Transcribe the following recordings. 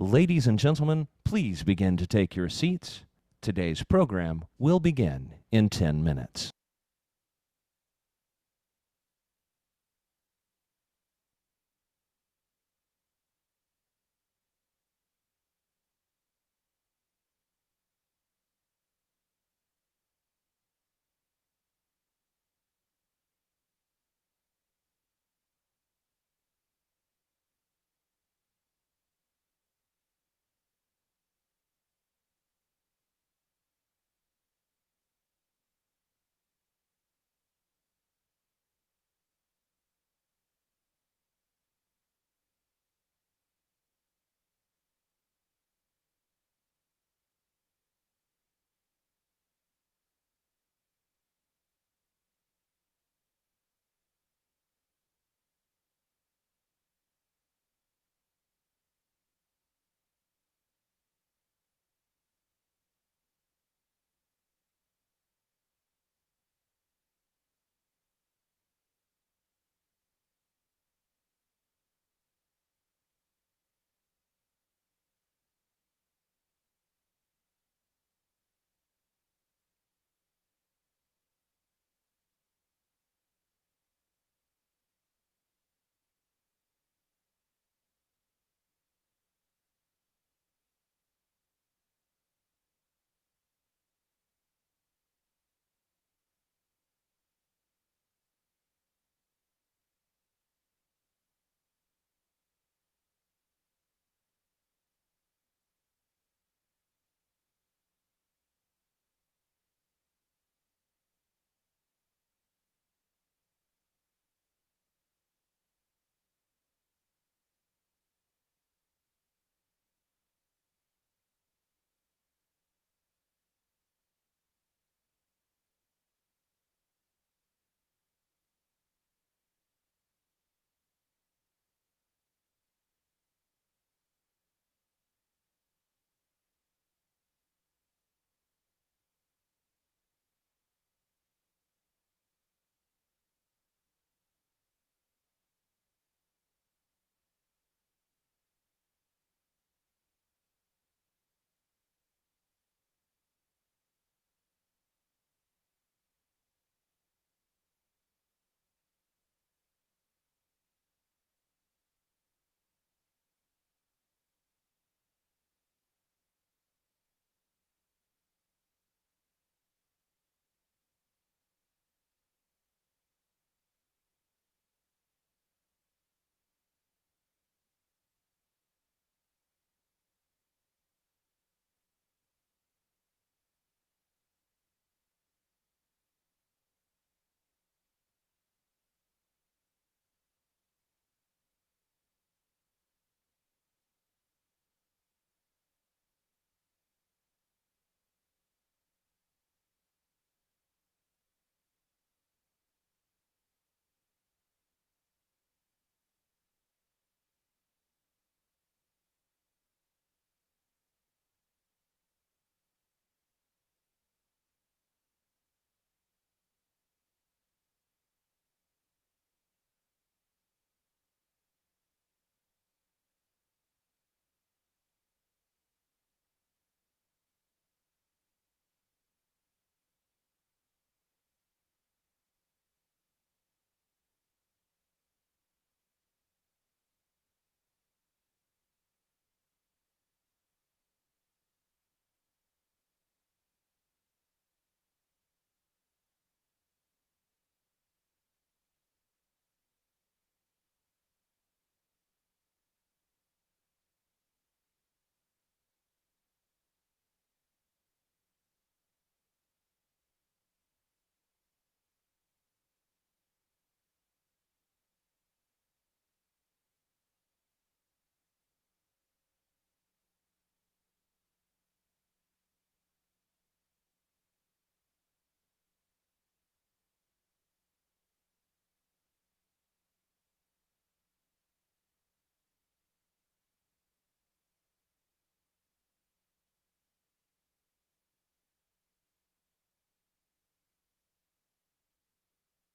Ladies and gentlemen, please begin to take your seats. Today's program will begin in 10 minutes.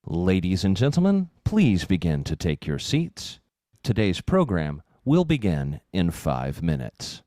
Ladies and gentlemen, please begin to take your seats. Today's program will begin in 5 minutes.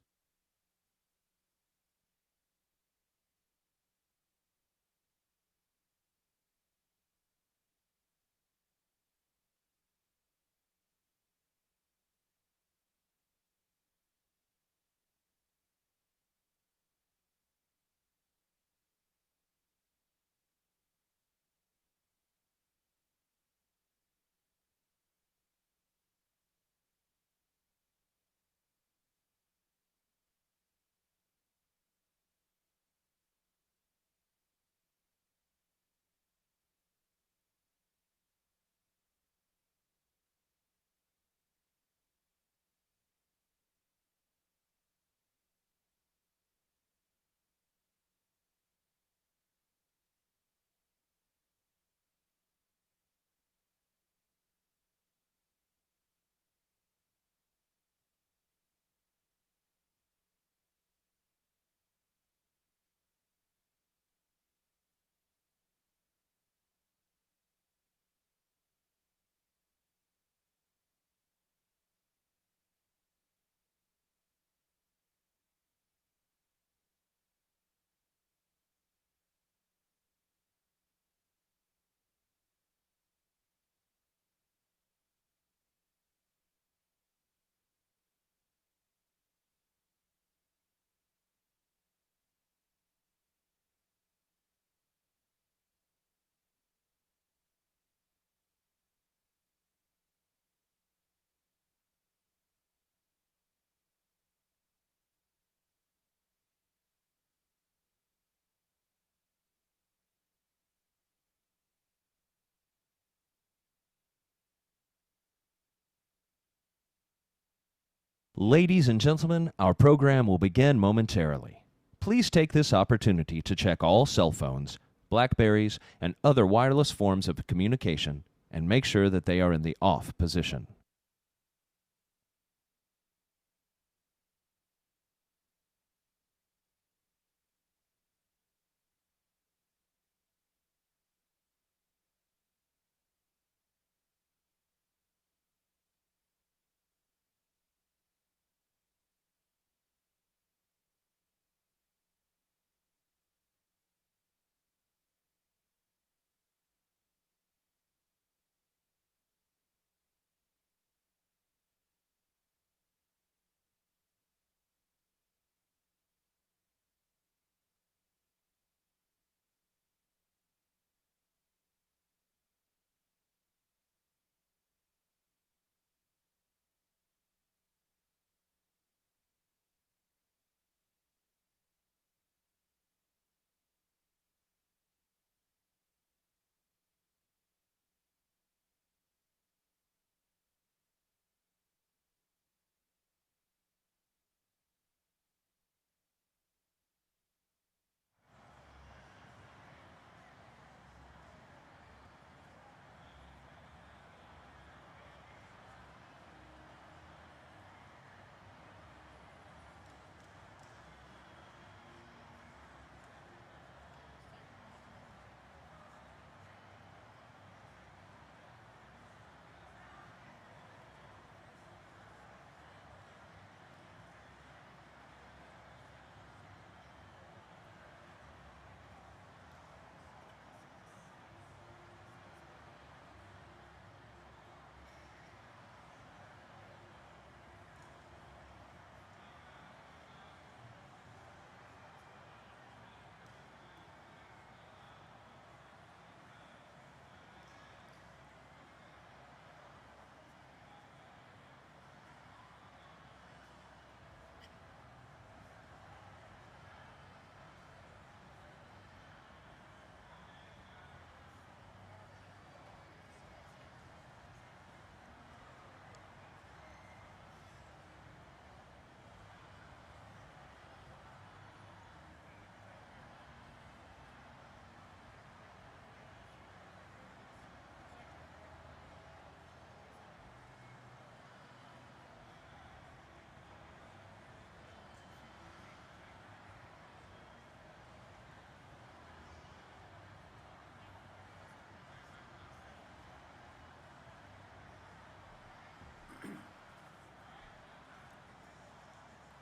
Ladies and gentlemen, our program will begin momentarily. Please take this opportunity to check all cell phones, Blackberries, and other wireless forms of communication and make sure that they are in the off position.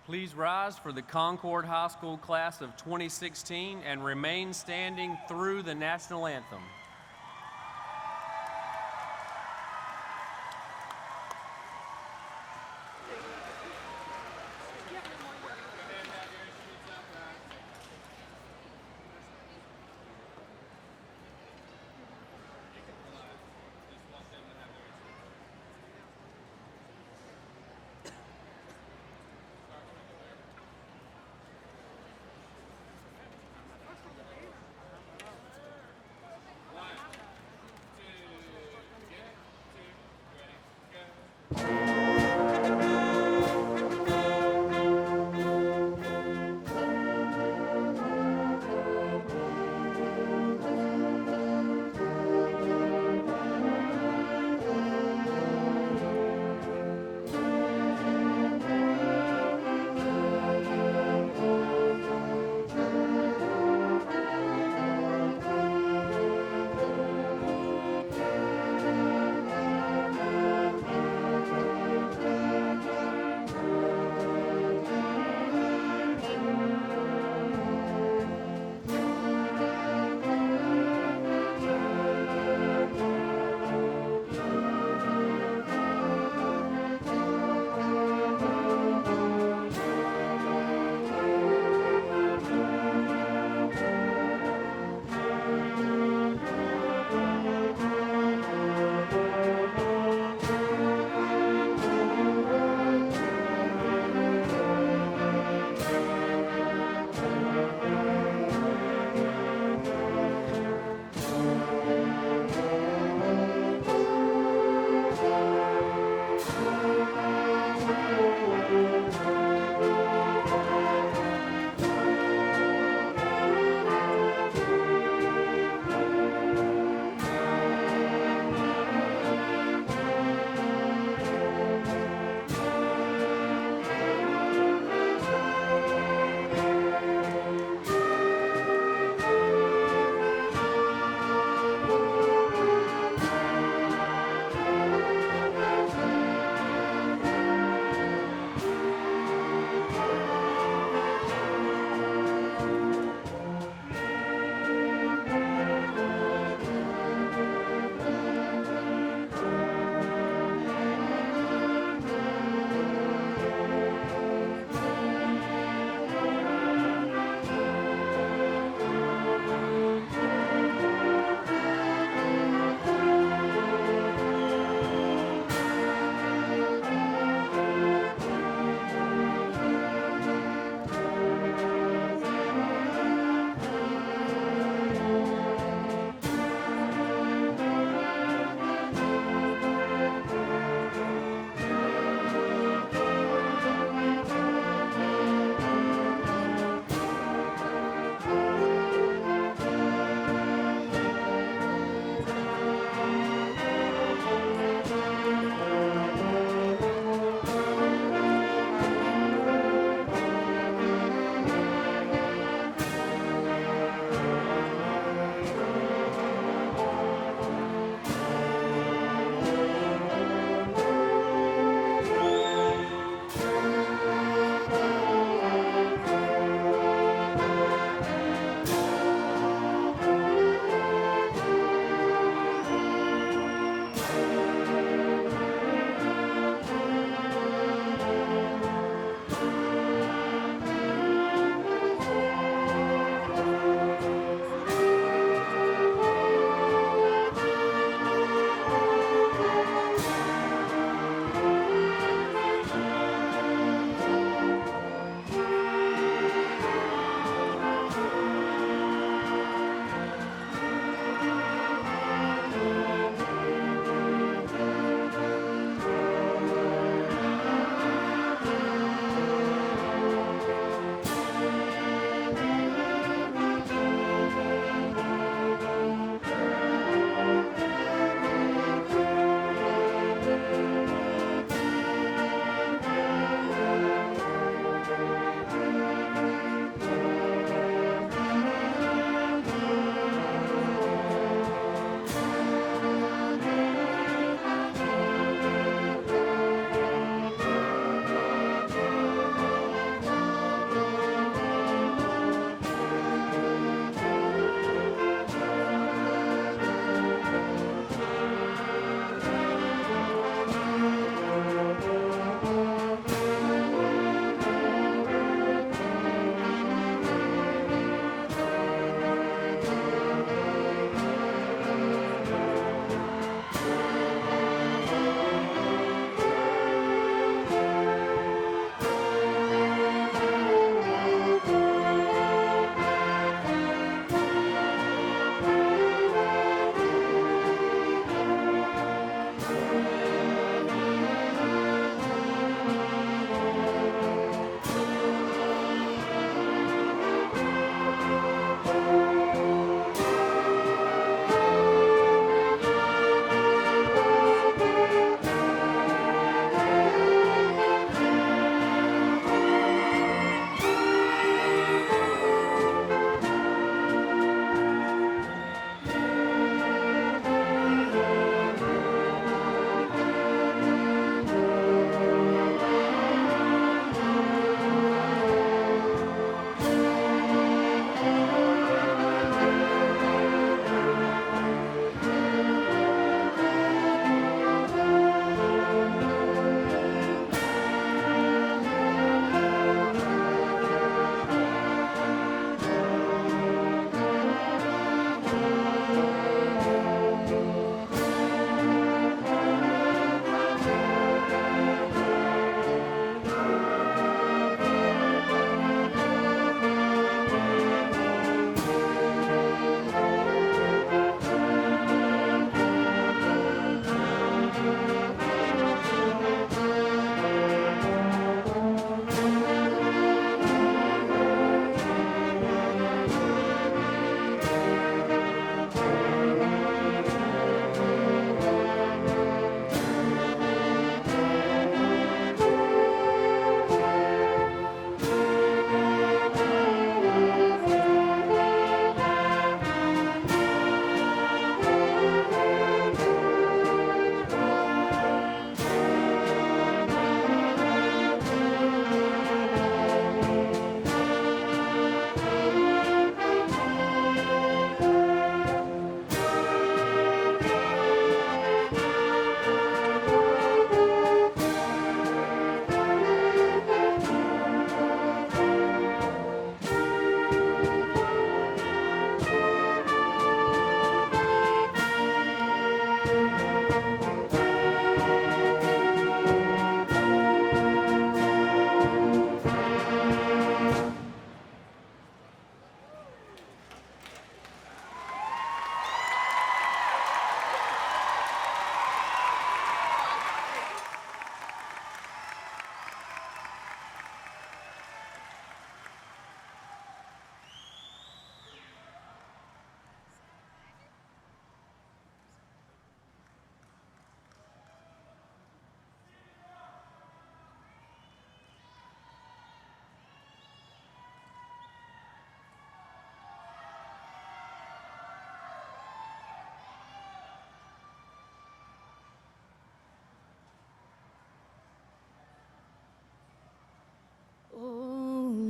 Please rise for the Concord High School class of 2016 and remain standing through the national anthem.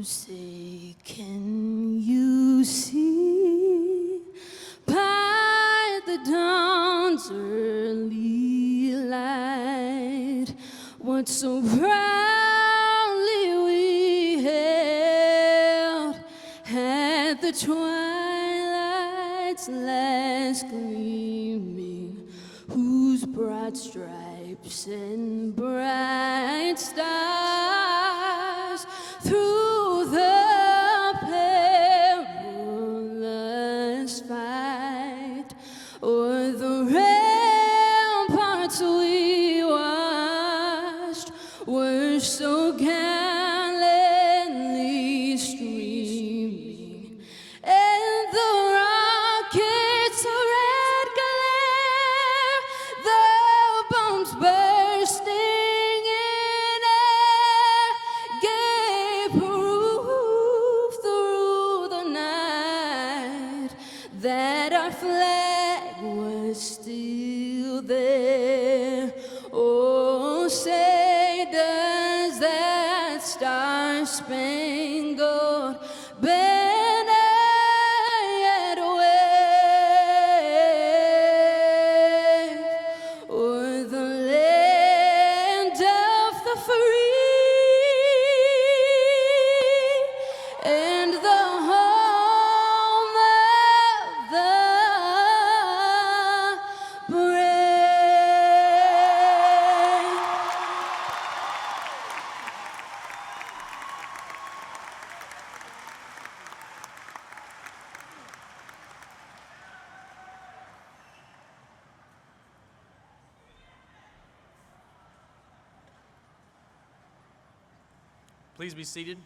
say, can you see by the dawn's early light what so proudly we held at the twilight's last gleaming, whose broad stripes and bright stars through the perilous fight o'er the ramparts we watched were so gallantly streaming, and the rockets' red glare, the bombs bursting in air, gave proof through the night that our flag was still there. Oh, say does that star-spangled banner yet wave o'er the land of the free and the home of the brave. Please be seated.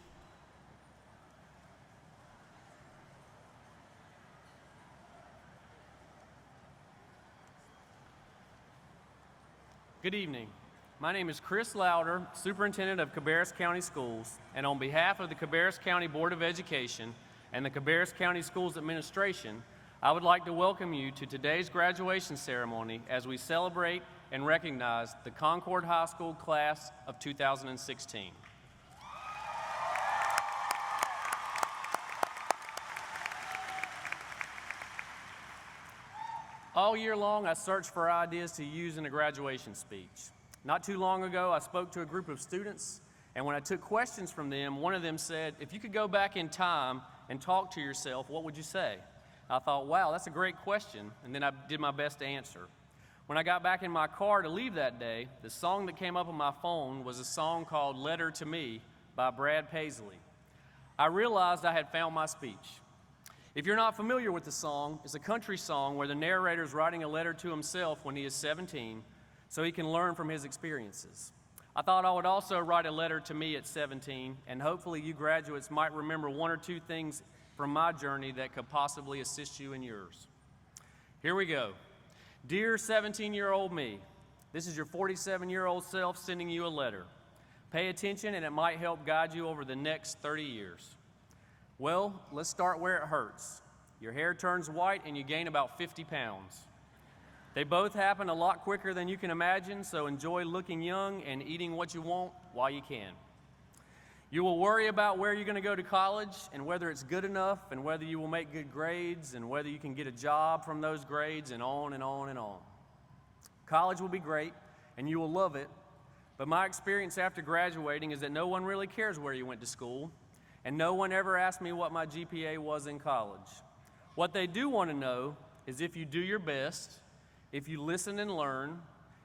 Good evening. My name is Chris Louder, Superintendent of Cabarrus County Schools, and on behalf of the Cabarrus County Board of Education and the Cabarrus County Schools Administration, I would like to welcome you to today's graduation ceremony as we celebrate and recognize the Concord High School class of 2016. All year long, I searched for ideas to use in a graduation speech. Not too long ago, I spoke to a group of students, and when I took questions from them, one of them said, if you could go back in time and talk to yourself, what would you say? I thought, wow, that's a great question, and then I did my best to answer. When I got back in my car to leave that day, the song that came up on my phone was a song called Letter to Me by Brad Paisley. I realized I had found my speech. If you're not familiar with the song, it's a country song where the narrator is writing a letter to himself when he is 17 so he can learn from his experiences. I thought I would also write a letter to me at 17, and hopefully you graduates might remember one or two things from my journey that could possibly assist you in yours. Here we go. Dear 17-year-old me, this is your 47-year-old self sending you a letter. Pay attention and it might help guide you over the next 30 years. Well, let's start where it hurts. Your hair turns white and you gain about 50 pounds. They both happen a lot quicker than you can imagine, so enjoy looking young and eating what you want while you can. You will worry about where you're going to go to college and whether it's good enough and whether you will make good grades and whether you can get a job from those grades and on and on and on. College will be great and you will love it, but my experience after graduating is that no one really cares where you went to school. And no one ever asked me what my GPA was in college. What they do want to know is if you do your best, if you listen and learn,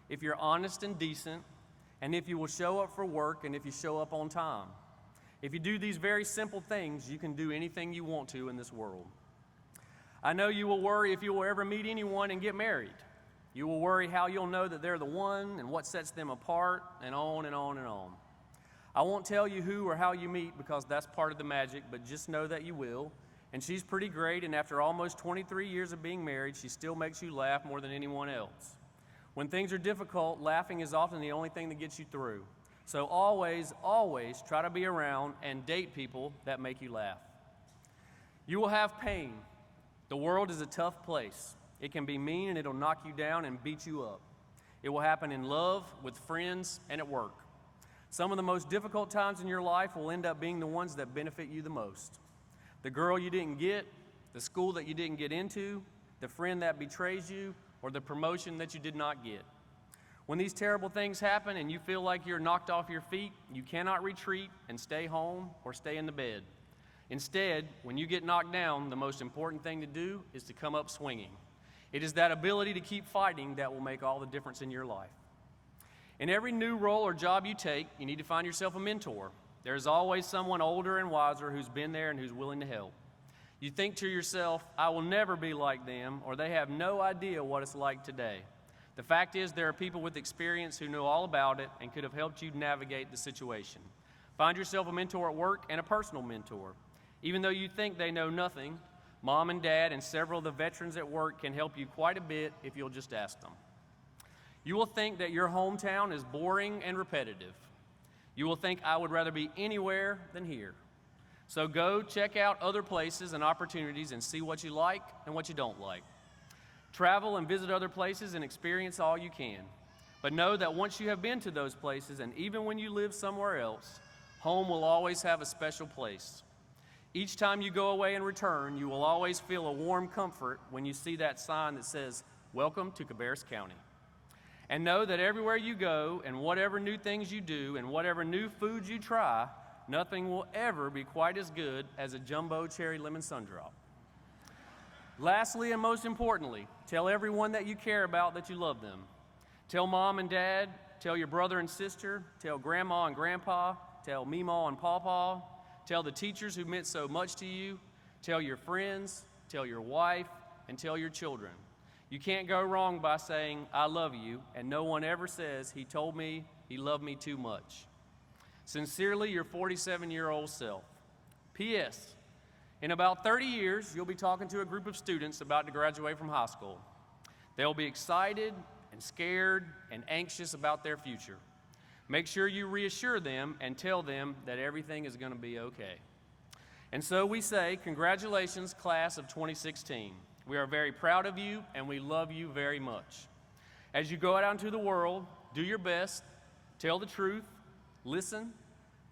if you're honest and decent, and if you will show up for work and if you show up on time. If you do these very simple things, you can do anything you want to in this world. I know you will worry if you will ever meet anyone and get married. You will worry how you'll know that they're the one and what sets them apart, and on and on and on. I won't tell you who or how you meet because that's part of the magic, but just know that you will. And she's pretty great, and after almost 23 years of being married, she still makes you laugh more than anyone else. When things are difficult, laughing is often the only thing that gets you through. So always, always try to be around and date people that make you laugh. You will have pain. The world is a tough place. It can be mean and it'll knock you down and beat you up. It will happen in love, with friends, and at work. Some of the most difficult times in your life will end up being the ones that benefit you the most. The girl you didn't get, the school that you didn't get into, the friend that betrays you, or the promotion that you did not get. When these terrible things happen and you feel like you're knocked off your feet, you cannot retreat and stay home or stay in the bed. Instead, when you get knocked down, the most important thing to do is to come up swinging. It is that ability to keep fighting that will make all the difference in your life. In every new role or job you take, you need to find yourself a mentor. There's always someone older and wiser who's been there and who's willing to help. You think to yourself, I will never be like them, or they have no idea what it's like today. The fact is, there are people with experience who know all about it and could have helped you navigate the situation. Find yourself a mentor at work and a personal mentor. Even though you think they know nothing, Mom and Dad and several of the veterans at work can help you quite a bit if you'll just ask them. You will think that your hometown is boring and repetitive. You will think, I would rather be anywhere than here. So go check out other places and opportunities and see what you like and what you don't like. Travel and visit other places and experience all you can. But know that once you have been to those places, and even when you live somewhere else, home will always have a special place. Each time you go away and return, you will always feel a warm comfort when you see that sign that says, Welcome to Cabarrus County. And know that everywhere you go, and whatever new things you do, and whatever new foods you try, nothing will ever be quite as good as a jumbo cherry lemon sundrop. Lastly, and most importantly, tell everyone that you care about that you love them. Tell Mom and Dad, tell your brother and sister, tell Grandma and Grandpa, tell Meemaw and Pawpaw, tell the teachers who meant so much to you, tell your friends, tell your wife, and tell your children. You can't go wrong by saying, I love you, and no one ever says, he told me he loved me too much. Sincerely, your 47-year-old self. P.S. In about 30 years, you'll be talking to a group of students about to graduate from high school. They'll be excited and scared and anxious about their future. Make sure you reassure them and tell them that everything is going to be okay. And so we say, congratulations, class of 2016. We are very proud of you, and we love you very much. As you go out into the world, do your best, tell the truth, listen,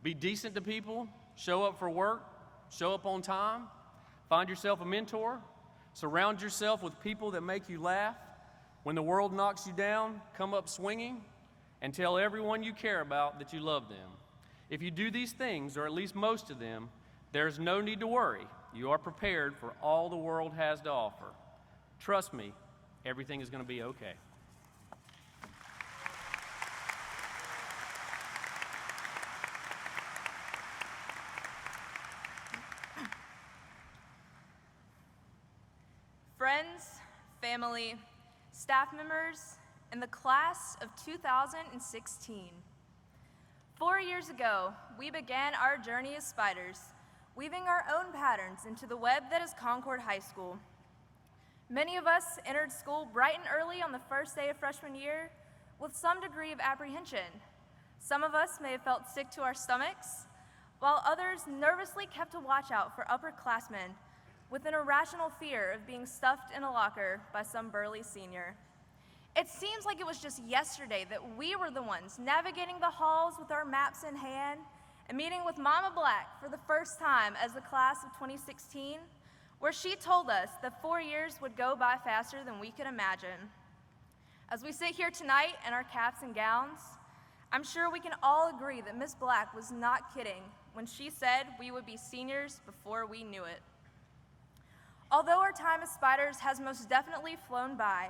be decent to people, show up for work, show up on time, find yourself a mentor, surround yourself with people that make you laugh. When the world knocks you down, come up swinging, and tell everyone you care about that you love them. If you do these things, or at least most of them, there's no need to worry. You are prepared for all the world has to offer. Trust me, everything is going to be okay. Friends, family, staff members, and the class of 2016. 4 years ago, we began our journey as spiders, weaving our own patterns into the web that is Concord High School. Many of us entered school bright and early on the first day of freshman year with some degree of apprehension. Some of us may have felt sick to our stomachs, while others nervously kept a watch out for upperclassmen with an irrational fear of being stuffed in a locker by some burly senior. It seems like it was just yesterday that we were the ones navigating the halls with our maps in hand and meeting with Mama Black for the first time as the class of 2016, where she told us that 4 years would go by faster than we could imagine. As we sit here tonight in our caps and gowns, I'm sure we can all agree that Miss Black was not kidding when she said we would be seniors before we knew it. Although our time as spiders has most definitely flown by,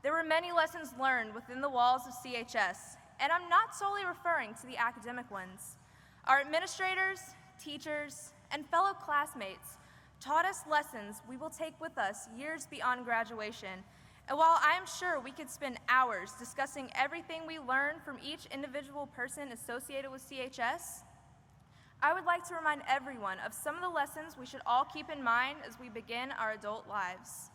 there were many lessons learned within the walls of CHS, and I'm not solely referring to the academic ones. Our administrators, teachers, and fellow classmates taught us lessons we will take with us years beyond graduation, and while I am sure we could spend hours discussing everything we learned from each individual person associated with CHS, I would like to remind everyone of some of the lessons we should all keep in mind as we begin our adult lives.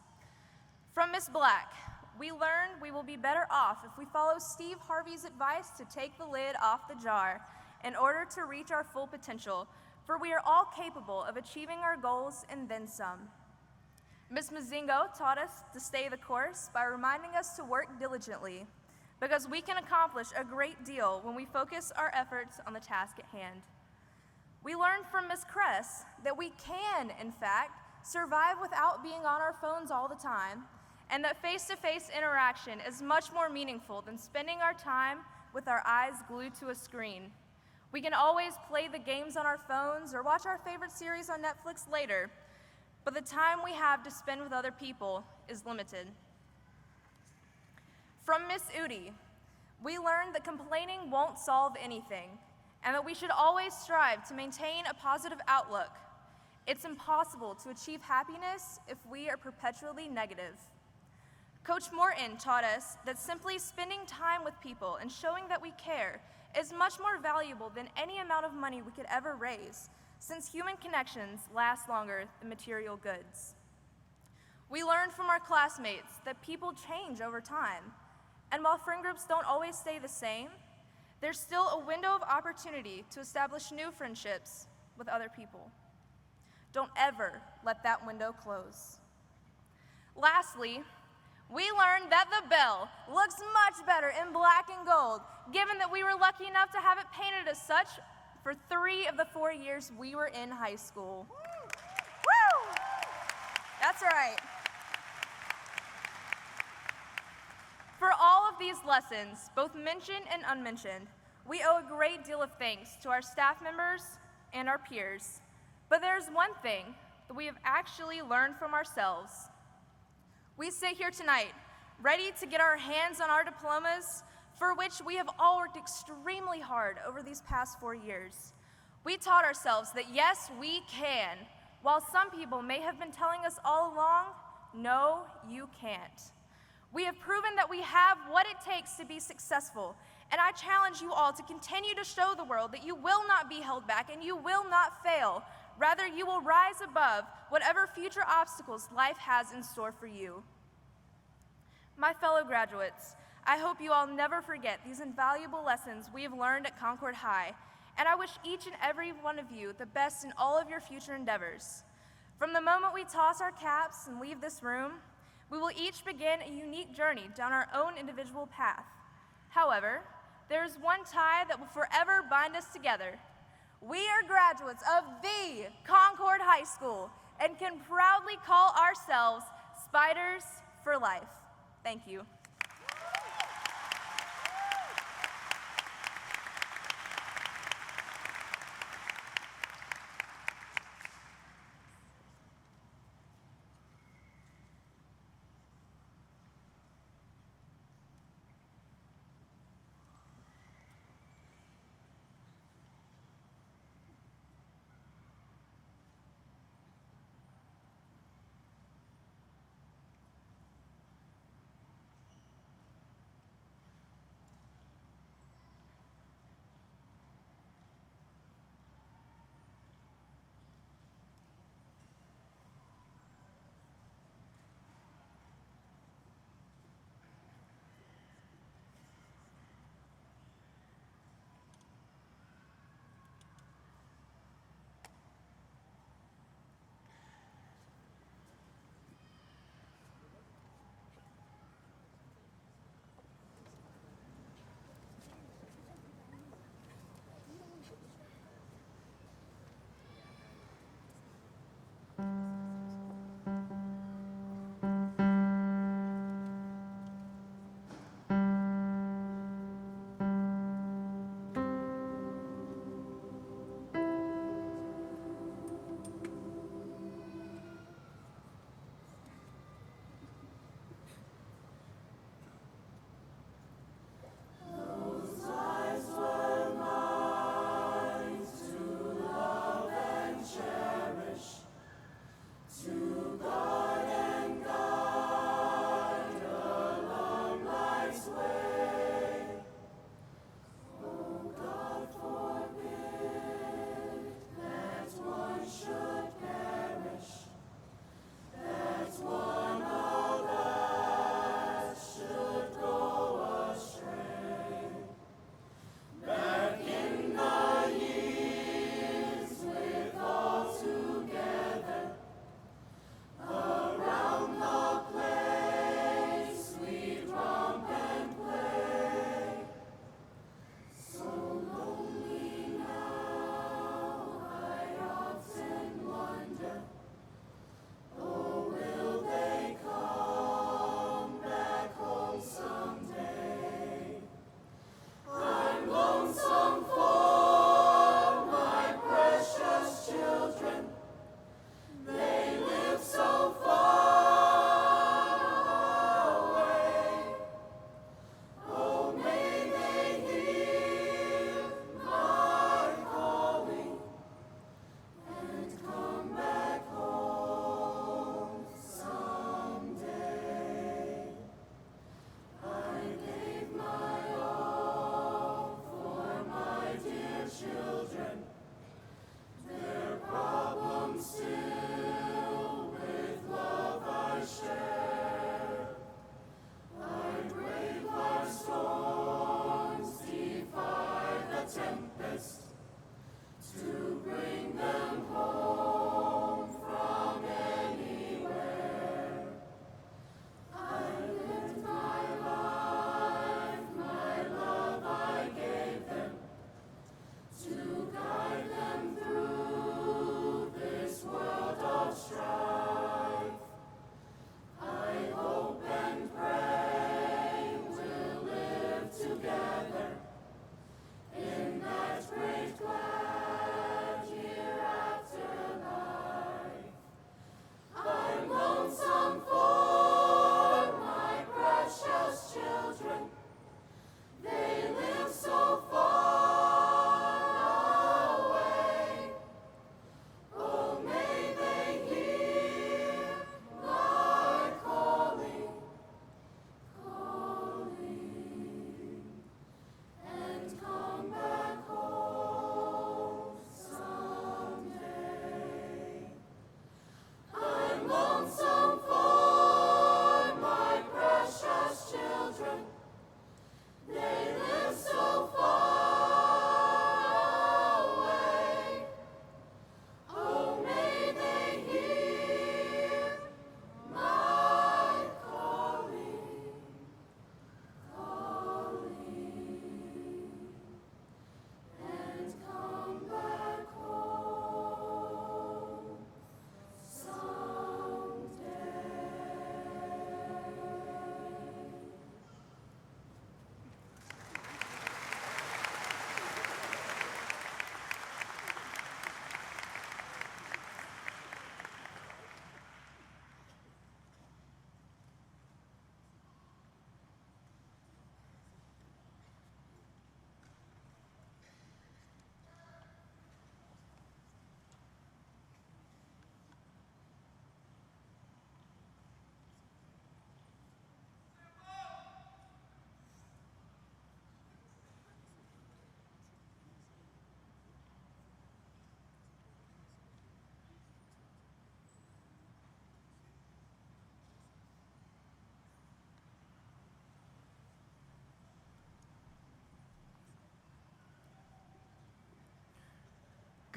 From Miss Black, we learned we will be better off if we follow Steve Harvey's advice to take the lid off the jar in order to reach our full potential, for we are all capable of achieving our goals and then some. Ms. Mazingo taught us to stay the course by reminding us to work diligently. because we can accomplish a great deal when we focus our efforts on the task at hand. We learned from Ms. Kress that we can, in fact, survive without being on our phones all the time, and that face-to-face interaction is much more meaningful than spending our time with our eyes glued to a screen. We can always play the games on our phones or watch our favorite series on Netflix later, but the time we have to spend with other people is limited. From Miss Udi, we learned that complaining won't solve anything, and that we should always strive to maintain a positive outlook. It's impossible to achieve happiness if we are perpetually negative. Coach Morton taught us that simply spending time with people and showing that we care is much more valuable than any amount of money we could ever raise, since human connections last longer than material goods. We learned from our classmates that people change over time, and while friend groups don't always stay the same, there's still a window of opportunity to establish new friendships with other people. Don't ever let that window close. Lastly, we learned that the bell looks much better in black and gold, given that we were lucky enough to have it painted as such for 3 of the 4 years we were in high school. Woo! That's right. For all of these lessons, both mentioned and unmentioned, we owe a great deal of thanks to our staff members and our peers. But there's one thing that we have actually learned from ourselves. We sit here tonight, ready to get our hands on our diplomas, for which we have all worked extremely hard over these past 4 years. We taught ourselves that yes, we can, while some people may have been telling us all along, no, you can't. We have proven that we have what it takes to be successful, and I challenge you all to continue to show the world that you will not be held back and you will not fail. Rather, you will rise above whatever future obstacles life has in store for you. My fellow graduates, I hope you all never forget these invaluable lessons we have learned at Concord High, and I wish each and every one of you the best in all of your future endeavors. From the moment we toss our caps and leave this room, we will each begin a unique journey down our own individual path. However, there is one tie that will forever bind us together. We are graduates of the Concord High School and can proudly call ourselves Spiders for Life. Thank you.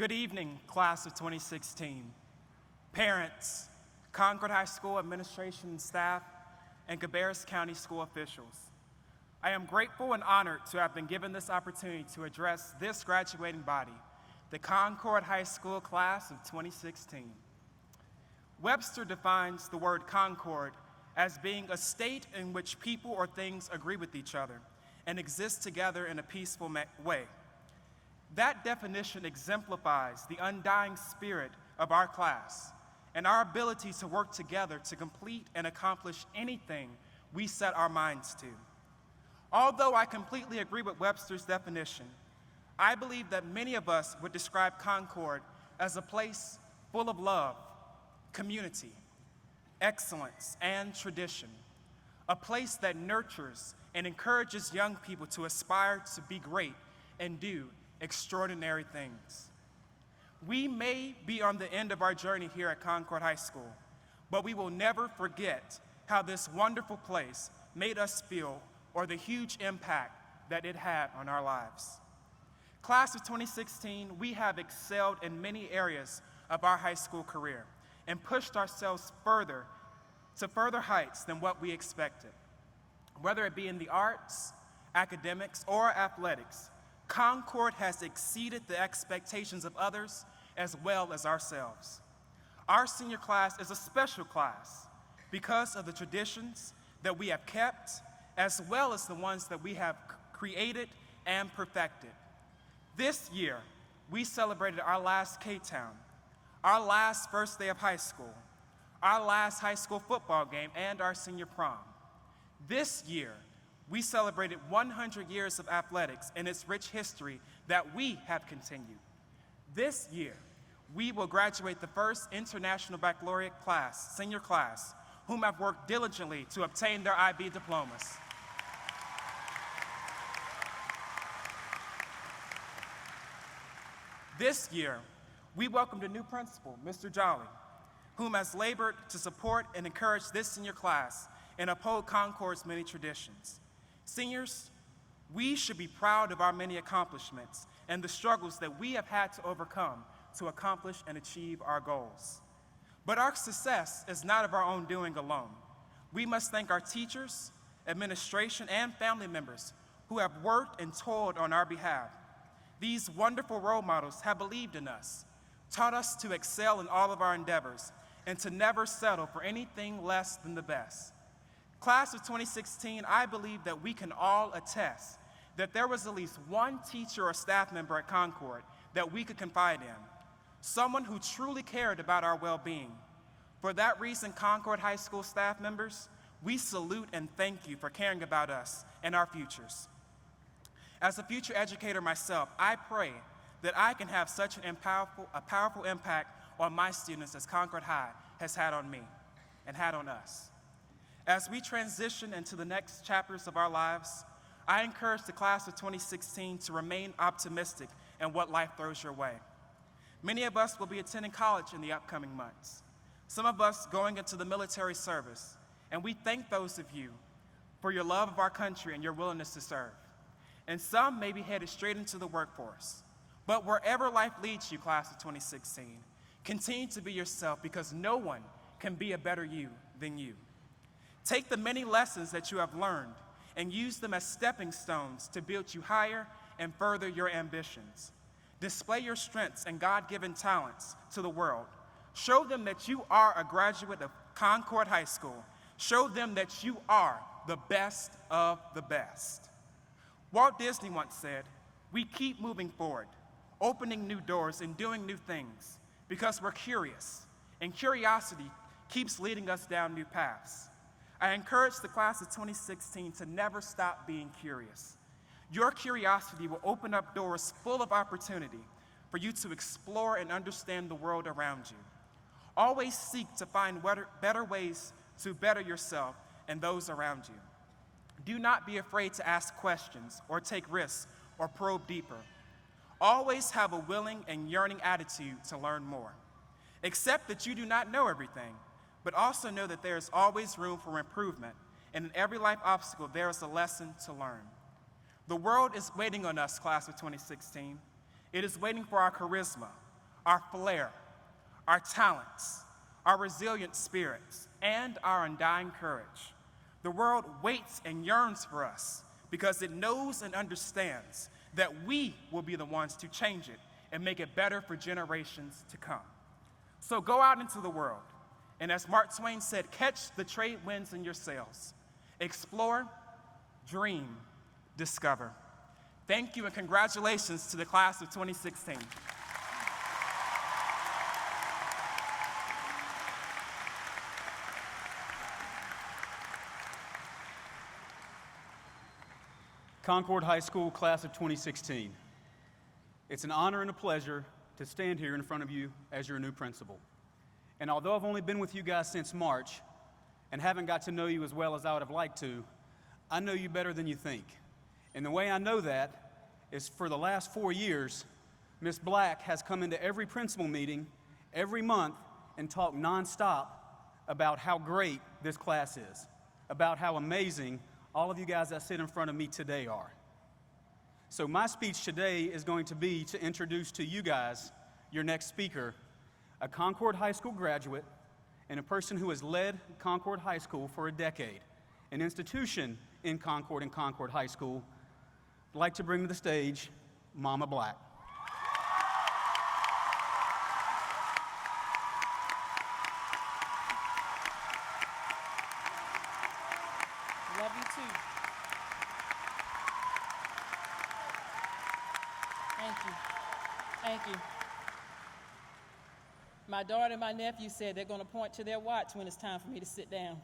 Good evening, class of 2016. Parents, Concord High School administration and staff, and Cabarrus County school officials. I am grateful and honored to have been given this opportunity to address this graduating body, the Concord High School class of 2016. Webster defines the word concord as being a state in which people or things agree with each other and exist together in a peaceful way. That definition exemplifies the undying spirit of our class and our ability to work together to complete and accomplish anything we set our minds to. Although I completely agree with Webster's definition, I believe that many of us would describe Concord as a place full of love, community, excellence, and tradition, a place that nurtures and encourages young people to aspire to be great and do extraordinary things. We may be on the end of our journey here at Concord High School, but we will never forget how this wonderful place made us feel or the huge impact that it had on our lives. Class of 2016, we have excelled in many areas of our high school career and pushed ourselves further to further heights than what we expected. Whether it be in the arts, academics, or athletics, Concord has exceeded the expectations of others as well as ourselves. Our senior class is a special class because of the traditions that we have kept, as well as the ones that we have created and perfected. This year, we celebrated our last K-Town, our last first day of high school, our last high school football game, and our senior prom. This year, we celebrated 100 years of athletics and its rich history that we have continued. This year, we will graduate the first International Baccalaureate class, senior class, whom have worked diligently to obtain their IB diplomas. This year, we welcomed a new principal, Mr. Jolly, whom has labored to support and encourage this senior class and uphold Concord's many traditions. Seniors, we should be proud of our many accomplishments and the struggles that we have had to overcome to accomplish and achieve our goals. But our success is not of our own doing alone. We must thank our teachers, administration, and family members who have worked and toiled on our behalf. These wonderful role models have believed in us, taught us to excel in all of our endeavors, and to never settle for anything less than the best. Class of 2016, I believe that we can all attest that there was at least one teacher or staff member at Concord that we could confide in, someone who truly cared about our well-being. For that reason, Concord High School staff members, we salute and thank you for caring about us and our futures. As a future educator myself, I pray that I can have such a powerful impact on my students as Concord High has had on me and had on us. As we transition into the next chapters of our lives, I encourage the class of 2016 to remain optimistic in what life throws your way. Many of us will be attending college in the upcoming months, some of us going into the military service, and we thank those of you for your love of our country and your willingness to serve. And some may be headed straight into the workforce. But wherever life leads you, class of 2016, continue to be yourself because no one can be a better you than you. Take the many lessons that you have learned and use them as stepping stones to build you higher and further your ambitions. Display your strengths and God-given talents to the world. Show them that you are a graduate of Concord High School. Show them that you are the best of the best. Walt Disney once said, "We keep moving forward, opening new doors and doing new things because we're curious, and curiosity keeps leading us down new paths." I encourage the class of 2016 to never stop being curious. Your curiosity will open up doors full of opportunity for you to explore and understand the world around you. Always seek to find better ways to better yourself and those around you. Do not be afraid to ask questions or take risks or probe deeper. Always have a willing and yearning attitude to learn more. Accept that you do not know everything, but also know that there is always room for improvement, and in every life obstacle, there is a lesson to learn. The world is waiting on us, class of 2016. It is waiting for our charisma, our flair, our talents, our resilient spirits, and our undying courage. The world waits and yearns for us because it knows and understands that we will be the ones to change it and make it better for generations to come. So go out into the world, and as Mark Twain said, catch the trade winds in your sails. Explore, dream, discover. Thank you and congratulations to the class of 2016. Concord High School Class of 2016. It's an honor and a pleasure to stand here in front of you as your new principal. And although I've only been with you guys since March and haven't got to know you as well as I would have liked to, I know you better than you think. And the way I know that is for the last 4 years, Ms. Black has come into every principal meeting every month and talked nonstop about how great this class is, about how amazing all of you guys that sit in front of me today are. So my speech today is going to be to introduce to you guys your next speaker, a Concord High School graduate and a person who has led Concord High School for a decade, an institution in Concord and Concord High School. I'd like to bring to the stage Mama Black. Love you too. Thank you. Thank you. My daughter and my nephew said they're going to point to their watch when it's time for me to sit down.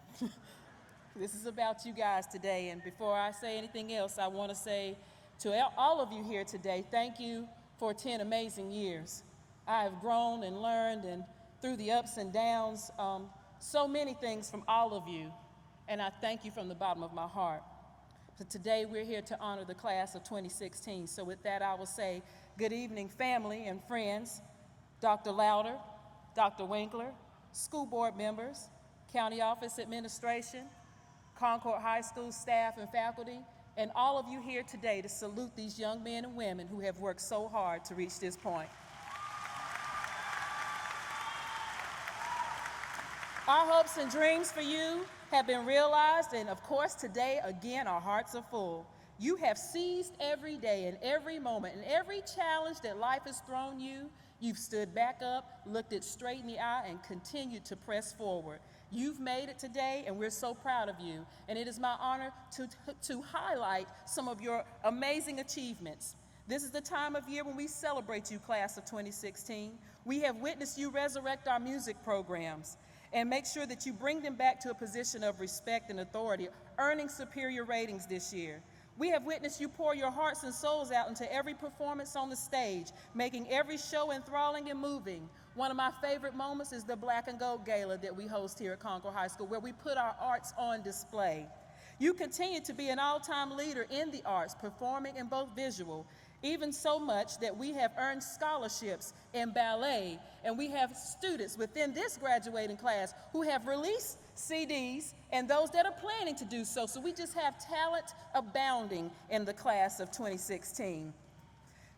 This is about you guys today, and before I say anything else, I want to say to all of you here today, thank you for 10 amazing years. I have grown and learned, and through the ups and downs, so many things from all of you, and I thank you from the bottom of my heart. So today we're here to honor the class of 2016. So with that, I will say good evening, family and friends, Dr. Louder, Dr. Winkler, school board members, county office administration, Concord High School staff and faculty, and all of you here today to salute these young men and women who have worked so hard to reach this point. Our hopes and dreams for you have been realized, and of course today, again, our hearts are full. You have seized every day and every moment and every challenge that life has thrown you. You've stood back up, looked it straight in the eye, and continued to press forward. You've made it today, and we're so proud of you. And it is my honor to highlight some of your amazing achievements. This is the time of year when we celebrate you, class of 2016. We have witnessed you resurrect our music programs and make sure that you bring them back to a position of respect and authority, earning superior ratings this year. We have witnessed you pour your hearts and souls out into every performance on the stage, making every show enthralling and moving. One of my favorite moments is the Black and Gold Gala that we host here at Concord High School, where we put our arts on display. You continue to be an all-time leader in the arts, performing in both visual, even so much that we have earned scholarships in ballet, and we have students within this graduating class who have released CDs and those that are planning to do so. So we just have talent abounding in the class of 2016.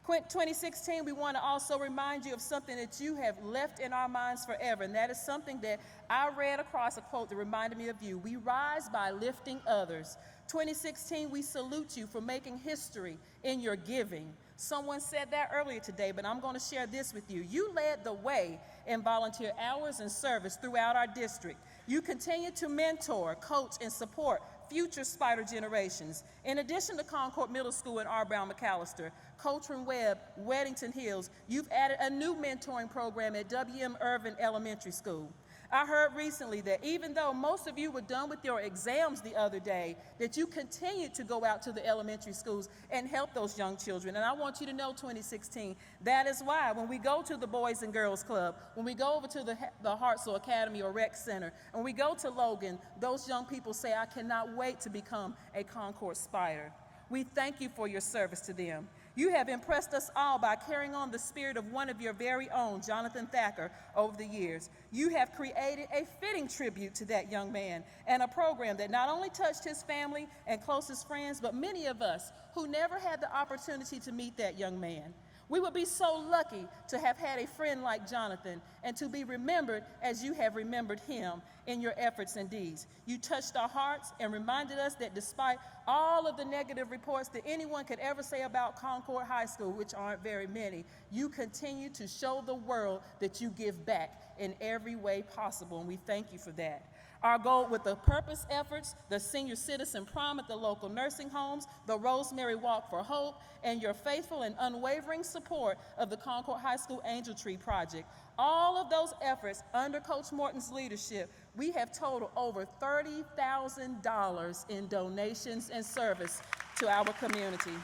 2016, we want to also remind you of something that you have left in our minds forever, and that is something that I read across a quote that reminded me of you. We rise by lifting others. 2016, we salute you for making history in your giving. Someone said that earlier today, but I'm going to share this with you. You led the way in volunteer hours and service throughout our district. You continue to mentor, coach, and support future Spider generations. In addition to Concord Middle School and R. Brown McAllister, Coachran Webb, Weddington Hills, you've added a new mentoring program at W.M. Irvin Elementary School. I heard recently that even though most of you were done with your exams the other day, that you continued to go out to the elementary schools and help those young children. And I want you to know, 2016, that is why when we go to the Boys and Girls Club, when we go over to the Hartsel Academy or Rec Center, and we go to Logan, those young people say, I cannot wait to become a Concord Spider. We thank you for your service to them. You have impressed us all by carrying on the spirit of one of your very own, Jonathan Thacker, over the years. You have created a fitting tribute to that young man and a program that not only touched his family and closest friends, but many of us who never had the opportunity to meet that young man. We would be so lucky to have had a friend like Jonathan and to be remembered as you have remembered him in your efforts and deeds. You touched our hearts and reminded us that despite all of the negative reports that anyone could ever say about Concord High School, which aren't very many, you continue to show the world that you give back in every way possible, and we thank you for that. Our goal with the purpose efforts, the senior citizen prom at the local nursing homes, the Rosemary Walk for Hope, and your faithful and unwavering support of the Concord High School Angel Tree Project. All of those efforts under Coach Morton's leadership, we have totaled over $30,000 in donations and service to our community.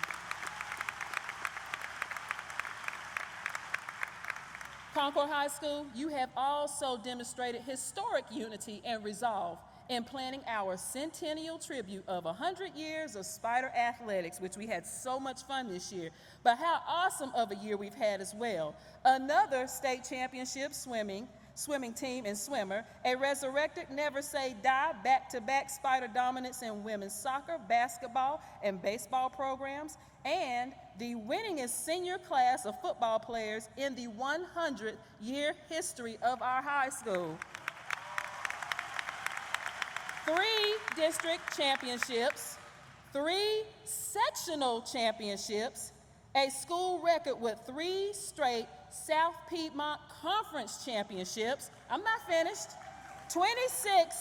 Concord High School, you have also demonstrated historic unity and resolve in planning our centennial tribute of 100 years of Spider athletics, which we had so much fun this year. But how awesome of a year we've had as well. Another state championship swimming team and swimmer, a resurrected Never Say Die back-to-back Spider dominance in women's soccer, basketball, and baseball programs, and the winningest senior class of football players in the 100-year history of our high school. 3 district championships, 3 sectional championships, a school record with 3 straight South Piedmont Conference championships. I'm not finished. 26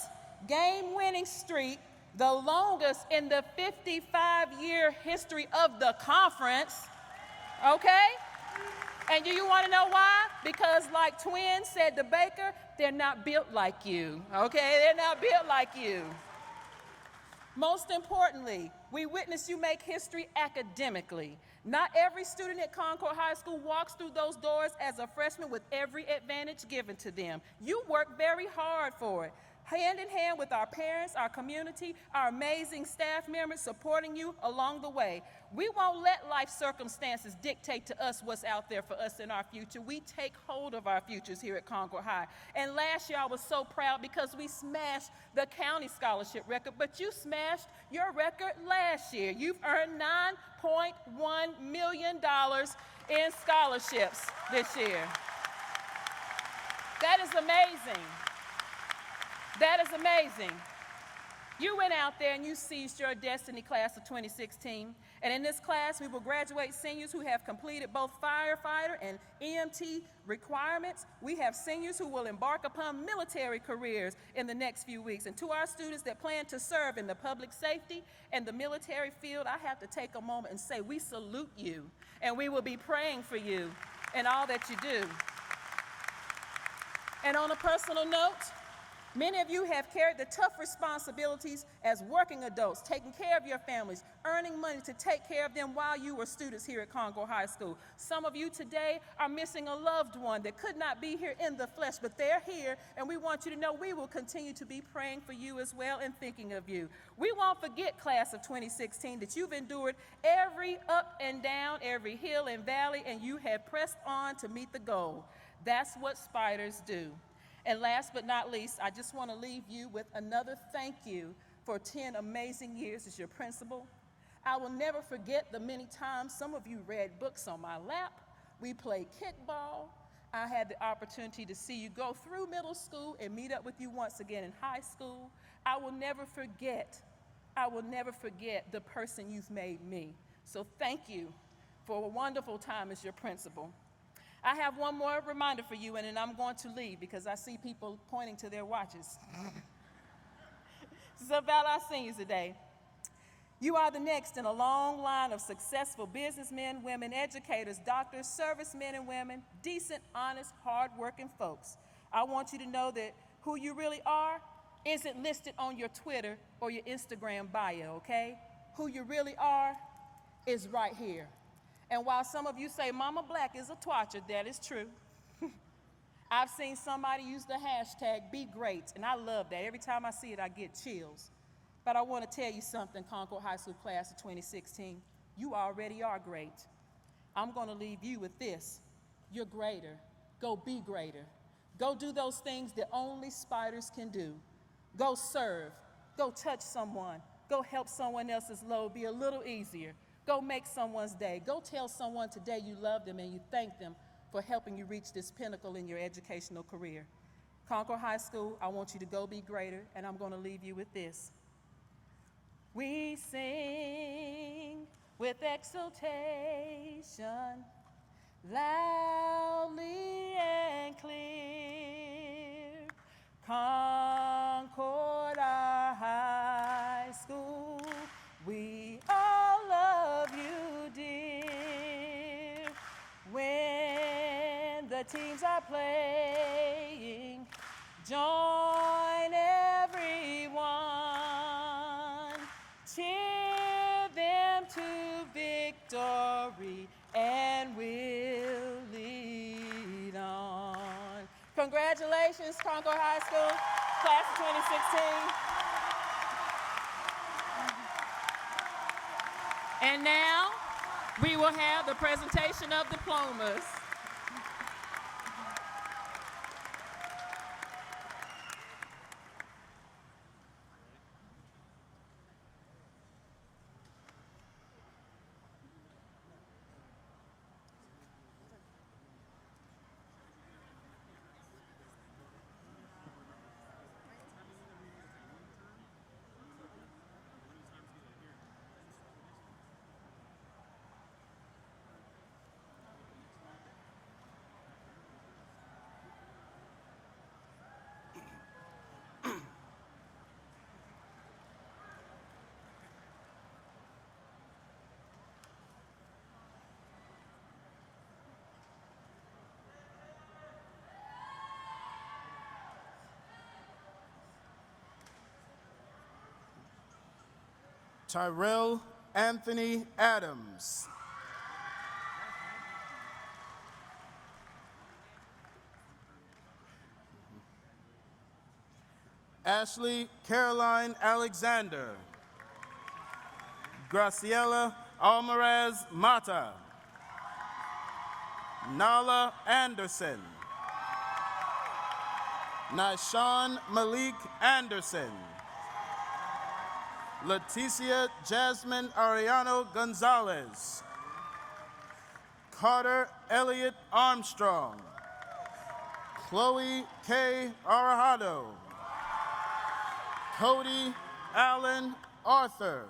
game-winning streak, the longest in the 55-year history of the conference, okay? And do you want to know why? Because like twins said to Baker, they're not built like you, okay? They're not built like you. Most importantly, we witness you make history academically. Not every student at Concord High School walks through those doors as a freshman with every advantage given to them. You work very hard for it. Hand in hand with our parents, our community, our amazing staff members supporting you along the way. We won't let life circumstances dictate to us what's out there for us in our future. We take hold of our futures here at Concord High. And last year I was so proud because we smashed the county scholarship record, but you smashed your record last year. You've earned $9.1 million in scholarships this year. That is amazing. That is amazing. You went out there and you seized your destiny class of 2016. And in this class, we will graduate seniors who have completed both firefighter and EMT requirements. We have seniors who will embark upon military careers in the next few weeks. And to our students that plan to serve in the public safety and the military field, I have to take a moment and say we salute you. And we will be praying for you in all that you do. And on a personal note, many of you have carried the tough responsibilities as working adults, taking care of your families, earning money to take care of them while you were students here at Concord High School. Some of you today are missing a loved one that could not be here in the flesh, but they're here, and we want you to know we will continue to be praying for you as well and thinking of you. We won't forget, class of 2016, that you've endured every up and down, every hill and valley, and you have pressed on to meet the goal. That's what spiders do. And last but not least, I just want to leave you with another thank you for 10 amazing years as your principal. I will never forget the many times some of you read books on my lap. We played kickball. I had the opportunity to see you go through middle school and meet up with you once again in high school. I will never forget the person you've made me. So thank you for a wonderful time as your principal. I have one more reminder for you, and then I'm going to leave because I see people pointing to their watches. This is about our seniors today. You are the next in a long line of successful businessmen, women, educators, doctors, servicemen and women, decent, honest, hardworking folks. I want you to know that who you really are isn't listed on your Twitter or your Instagram bio, okay? Who you really are is right here. And while some of you say Mama Black is a twatcher, that is true. I've seen somebody use the hashtag #BeGreat, and I love that. Every time I see it, I get chills. But I want to tell you something, Concord High School class of 2016. You already are great. I'm going to leave you with this. You're greater. Go be greater. Go do those things that only spiders can do. Go serve. Go touch someone. Go help someone else's load be a little easier. Go make someone's day. Go tell someone today you love them and you thank them for helping you reach this pinnacle in your educational career. Concord High School, I want you to go be greater, and I'm going to leave you with this. We sing with exultation, loudly and clear. Concord, our high school, we all love you, dear. When the teams are playing, join everyone. Cheer them to victory, and we'll lead on. Congratulations, Concord High School, class of 2016. And now, we will have the presentation of diplomas. Tyrell Anthony Adams. Ashley Caroline Alexander. Graciela Almaraz Mata. Nala Anderson. Nishan Malik Anderson. Leticia Jasmine Ariano Gonzalez. Carter Elliott Armstrong. Chloe K. Arajado. Cody Allen Arthur.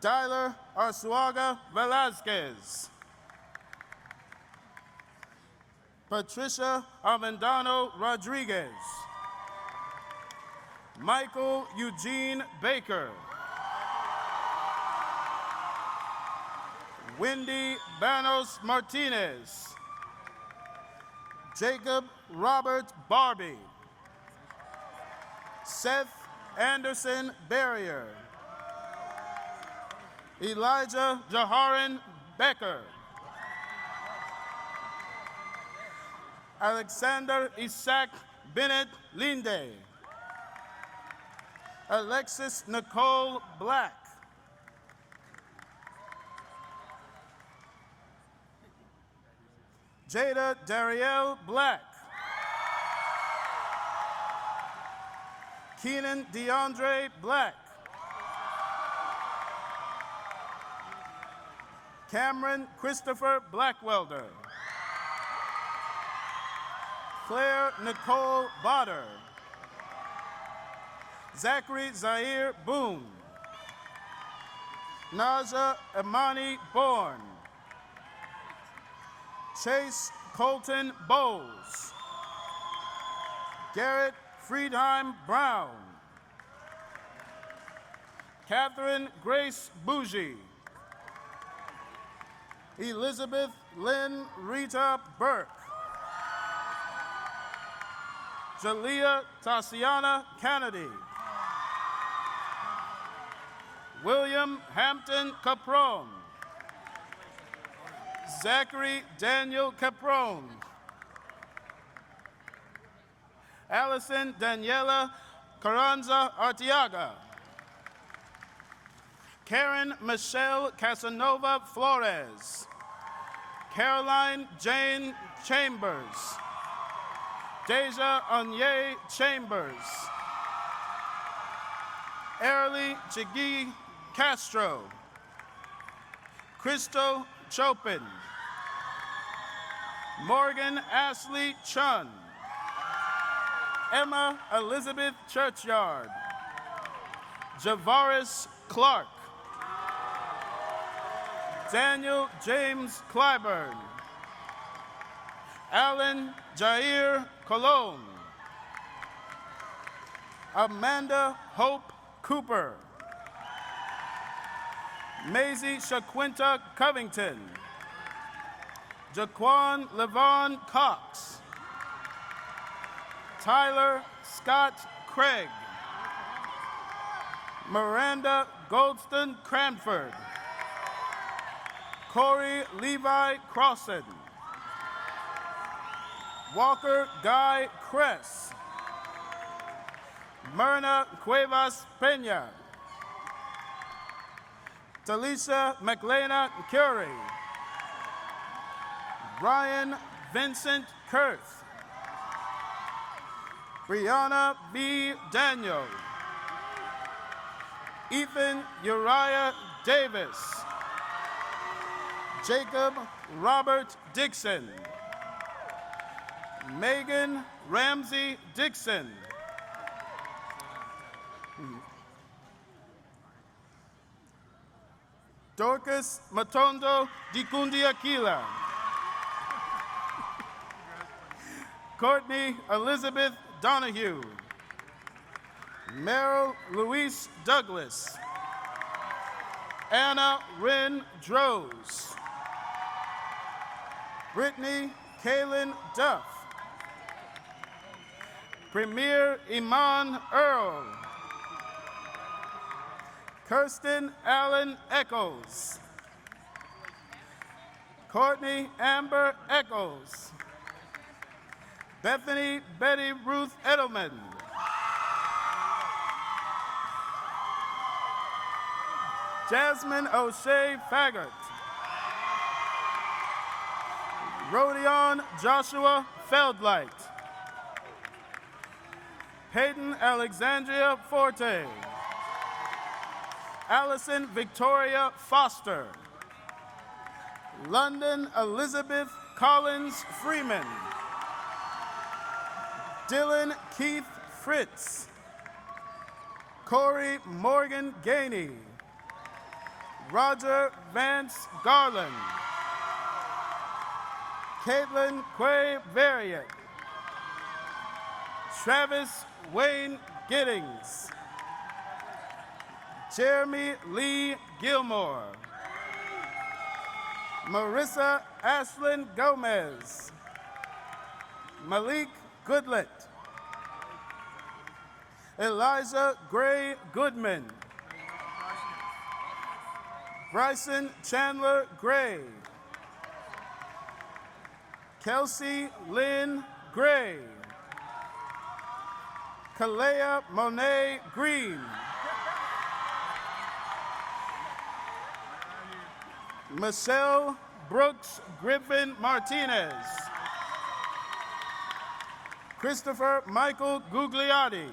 Dyler Arzuaga Velazquez. Patricia Avendano Rodriguez. Michael Eugene Baker. Wendy Banos Martinez. Jacob Robert Barbie. Seth Anderson Barrier. Elijah Jaharin Becker. Alexander Isaac Bennett Linde. Alexis Nicole Black. Jada Darielle Black. Keenan DeAndre Black. Cameron Christopher Blackwelder. Claire Nicole Botter. Zachary Zaire Boone. Naja Imani Bourne. Chase Colton Bowles. Garrett Friedheim Brown. Catherine Grace Bougie. Elizabeth Lynn Rita Burke. Jalea Tatiana Kennedy. William Hampton Caprone. Zachary Daniel Caprone. Allison Daniela Carranza Artiaga. Karen Michelle Casanova Flores. Caroline Jane Chambers. Deja Onye Chambers. Erly Chigi Castro, Crystal Chopin, Morgan Ashley Chun, Emma Elizabeth Churchyard, Javaris Clark, Daniel James Clyburn, Alan Jair Colon, Amanda Hope Cooper, Maisie Shaquinta Covington, Jaquan Levon Cox, Tyler Scott Craig, Miranda Goldston Cranford, Corey Levi Crossan, Walker Guy Kress, Myrna Cuevas Pena, Talisha McLena Curie, Ryan Vincent Kurth, Brianna V. Daniel, Ethan Uriah Davis, Jacob Robert Dixon, Megan Ramsey Dixon, Dorcas Matondo Dikundi Aquila, Courtney Elizabeth Donahue, Meryl Louise Douglas, Anna Wren Droz, Brittany Kaylin Duff, Premier Iman Earl, Kirsten Allen Echoes, Courtney Amber Echoes, Bethany Betty Ruth Edelman, Jasmine O'Shea Faggart, Rodion Joshua Feldlight, Peyton Alexandria Forte, Allison Victoria Foster, London Elizabeth Collins Freeman, Dylan Keith Fritz, Corey Morgan Gainey, Roger Vance Garland, Caitlin Quay Variet, Travis Wayne Giddings, Jeremy Lee Gilmore, Marissa Ashlyn Gomez, Malik Goodlett, Elijah Gray Goodman, Bryson Chandler Gray, Kelsey Lynn Gray, Kalea Monet Green, Michelle Brooks Griffin Martinez, Christopher Michael Gugliotti,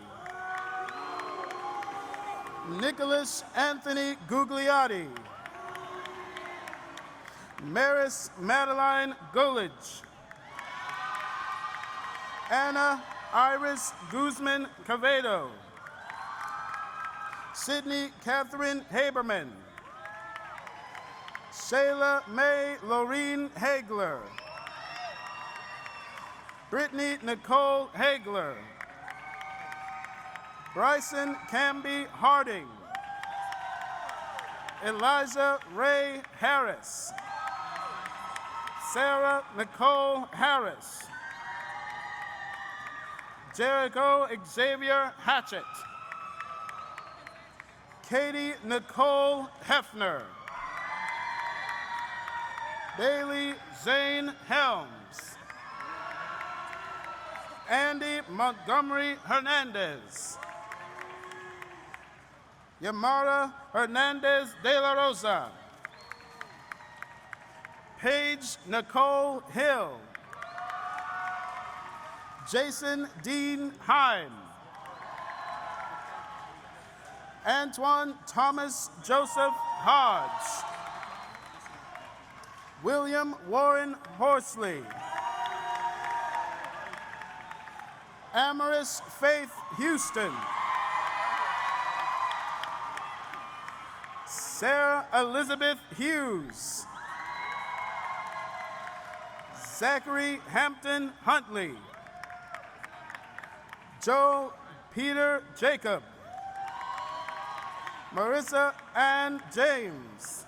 Nicholas Anthony Gugliotti, Maris Madeline Gulich, Anna Iris Guzman Cavedo, Sydney Catherine Haberman, Shayla May Lorene Hagler, Brittany Nicole Hagler, Bryson Camby Harding, Elijah Ray Harris, Sarah Nicole Harris, Jericho Xavier Hatchett, Katie Nicole Hefner, Bailey Zane Helms, Andy Montgomery Hernandez, Yamara Hernandez de la Rosa, Paige Nicole Hill, Jason Dean Heim, Antoine Thomas Joseph Hodge. William Warren Horsley. Amaris Faith Houston. Sarah Elizabeth Hughes. Zachary Hampton Huntley. Joe Peter Jacob. Marissa Ann James.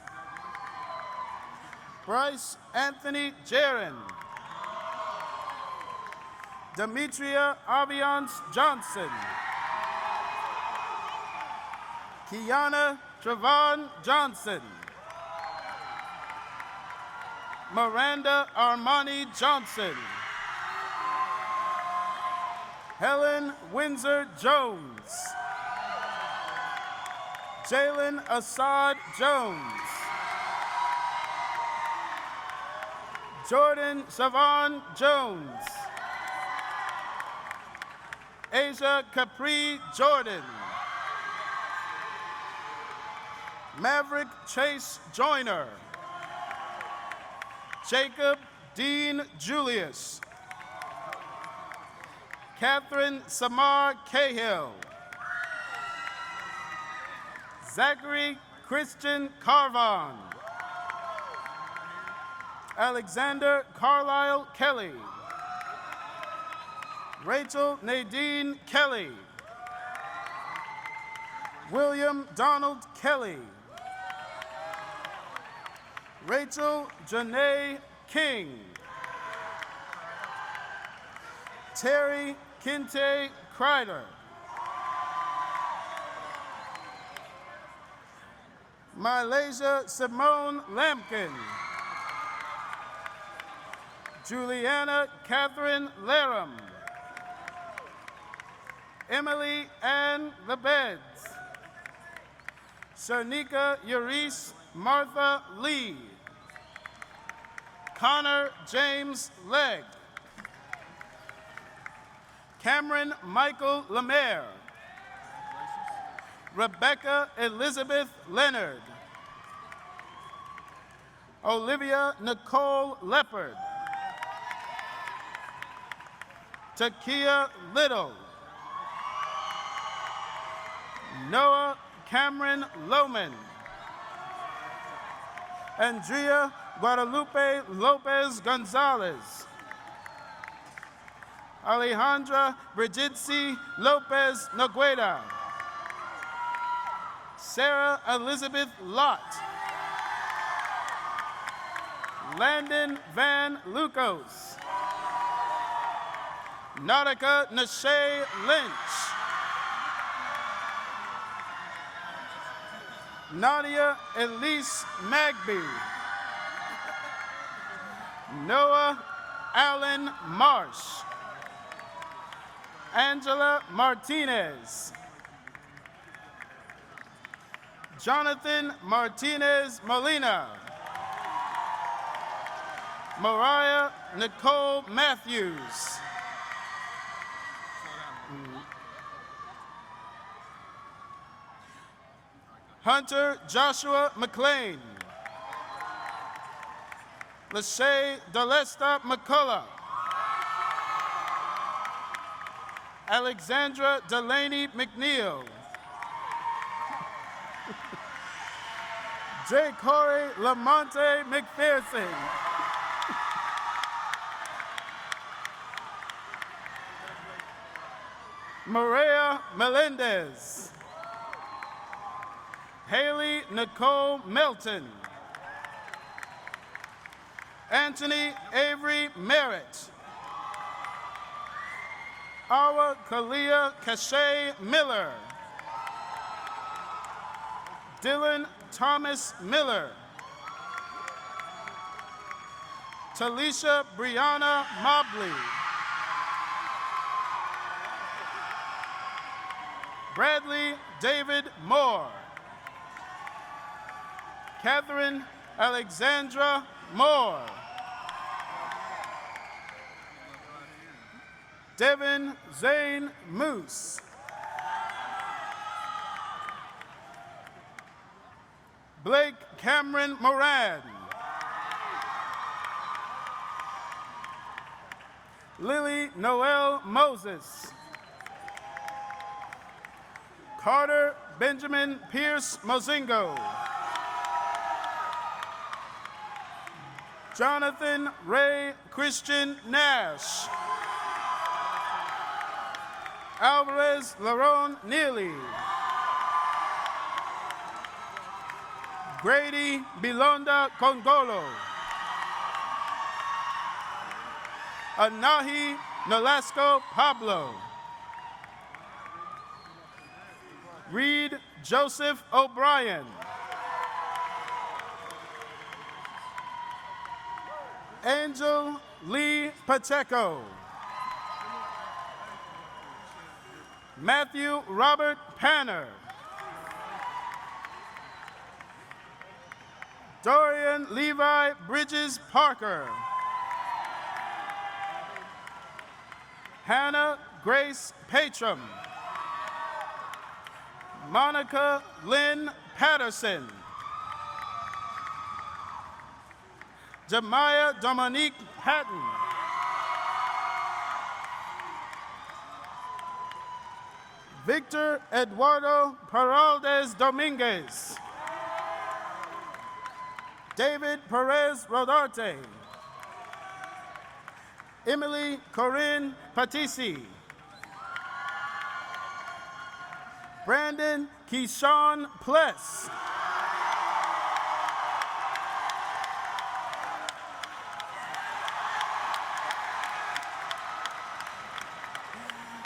Bryce Anthony Jaron. Demetria Aviance Johnson. Kiana Trevon Johnson. Miranda Armani Johnson. Helen Windsor Jones. Jalen Assad Jones. Jordan Savon Jones. Asia Capri Jordan. Maverick Chase Joyner. Jacob Dean Julius. Catherine Samar Cahill. Zachary Christian Carvon. Alexander Carlisle Kelly. Rachel Nadine Kelly. William Donald Kelly. Rachel Janae King. Terry Kinte Kreider. Malaysia Simone Lampkin. Juliana Catherine Laram. Emily Ann Lebeds. Shanika Yurice Martha Lee. Connor James Legg. Cameron Michael Lemaire. Rebecca Elizabeth Leonard. Olivia Nicole Leopard. Takia Little. Noah Cameron Lohman. Andrea Guadalupe Lopez Gonzalez. Alejandra Brigitzi Lopez Nogueda. Sarah Elizabeth Lott. Landon Van Lucas. Nautica Nashay Lynch. Nadia Elise Magby. Noah Allen Marsh. Angela Martinez. Jonathan Martinez Molina. Mariah Nicole Matthews. Hunter Joshua McLean. Lachey Delesta McCullough. Alexandra Delaney McNeil. J. Corey Lamonte McPherson. Maria Melendez. Haley Nicole Melton. Anthony Avery Merritt. Awa Kalia Cachet Miller. Dylan Thomas Miller. Talisha Brianna Mobley. Bradley David Moore. Catherine Alexandra Moore. Devin Zane Moose. Blake Cameron Moran. Lily Noel Moses. Carter Benjamin Pierce Mozingo. Jonathan Ray Christian Nash. Alvarez Laron Neely. Grady Bilonda Congolo. Anahi Nolasco Pablo. Reed Joseph O'Brien. Angel Lee Pacheco. Matthew Robert Panner. Dorian Levi Bridges Parker. Hannah Grace Patrum. Monica Lynn Patterson. Jemiah Dominique Patton. Victor Eduardo Peraldes Dominguez. David Perez Rodarte. Emily Corinne Patisi. Brandon Keyshawn Pless.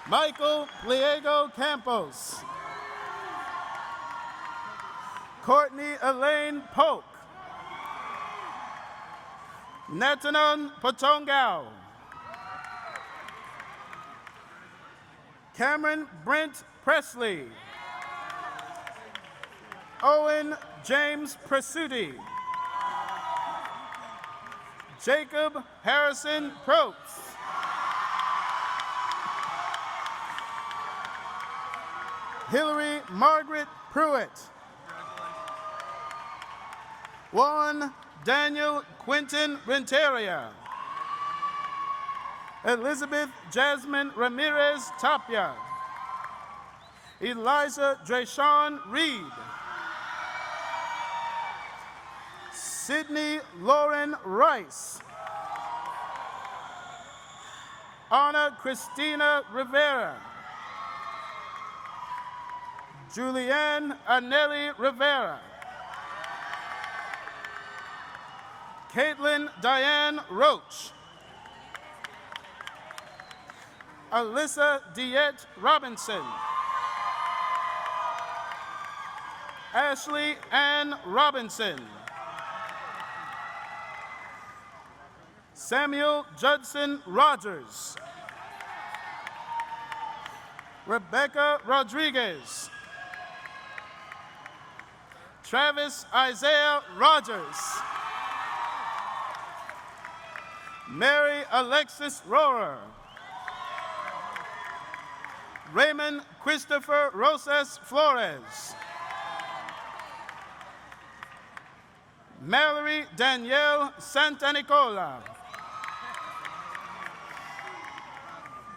Michael Pliego Campos. Courtney Elaine Polk. Natanon Potongao. Cameron Brent Presley. Owen James Presutti. Jacob Harrison Probst. Hillary Margaret Pruitt. Juan Daniel Quinton Renteria. Elizabeth Jasmine Ramirez Tapia. Eliza Drayshawn Reed. Sydney Lauren Rice. Anna Christina Rivera. Julianne Anelli Rivera. Caitlin Diane Roach. Alyssa Diette Robinson. Ashley Ann Robinson. Samuel Judson Rogers. Rebecca Rodriguez. Travis Isaiah Rogers. Mary Alexis Rohrer. Raymond Christopher Rosas Flores. Mallory Danielle Santanicola.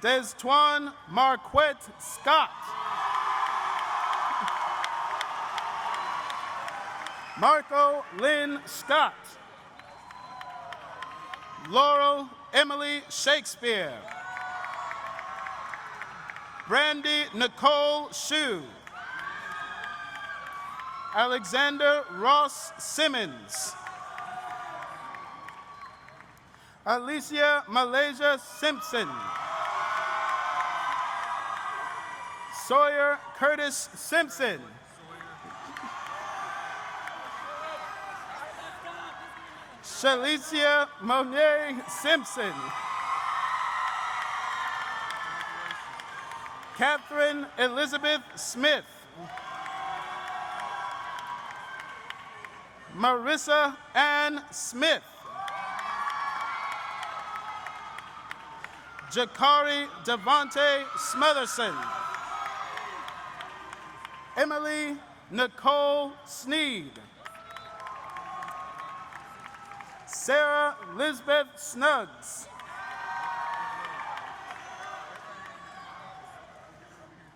Destuan Marquette Scott. Marco Lynn Scott. Laurel Emily Shakespeare. Brandy Nicole Shue. Alexander Ross Simmons. Alicia Malaysia Simpson. Sawyer Curtis Simpson. Shalicia Monet Simpson. Catherine Elizabeth Smith. Marissa Ann Smith. Jakari Devonte Smotherson. Emily Nicole Sneed. Sarah Lisbeth Snuggs.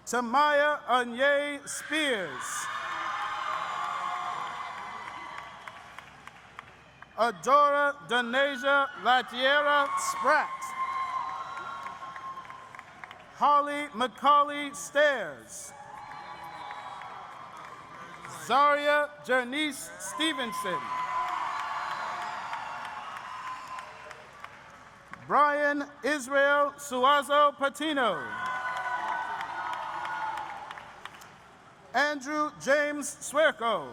Tamaya Anye Spears. Adora Donasia Latiera Spratt. Holly McCauley Stairs. Zaria Jernice Stevenson. Brian Israel Suazo Patino. Andrew James Swerko.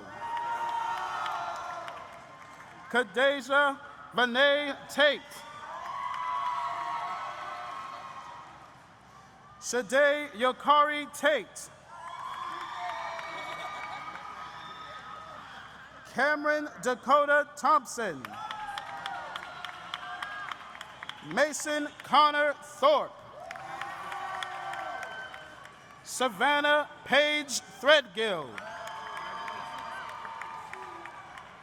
Kadeja Vinay Tate. Shade Yokari Tate. Cameron Dakota Thompson. Mason Connor Thorpe. Savannah Page Threadgill.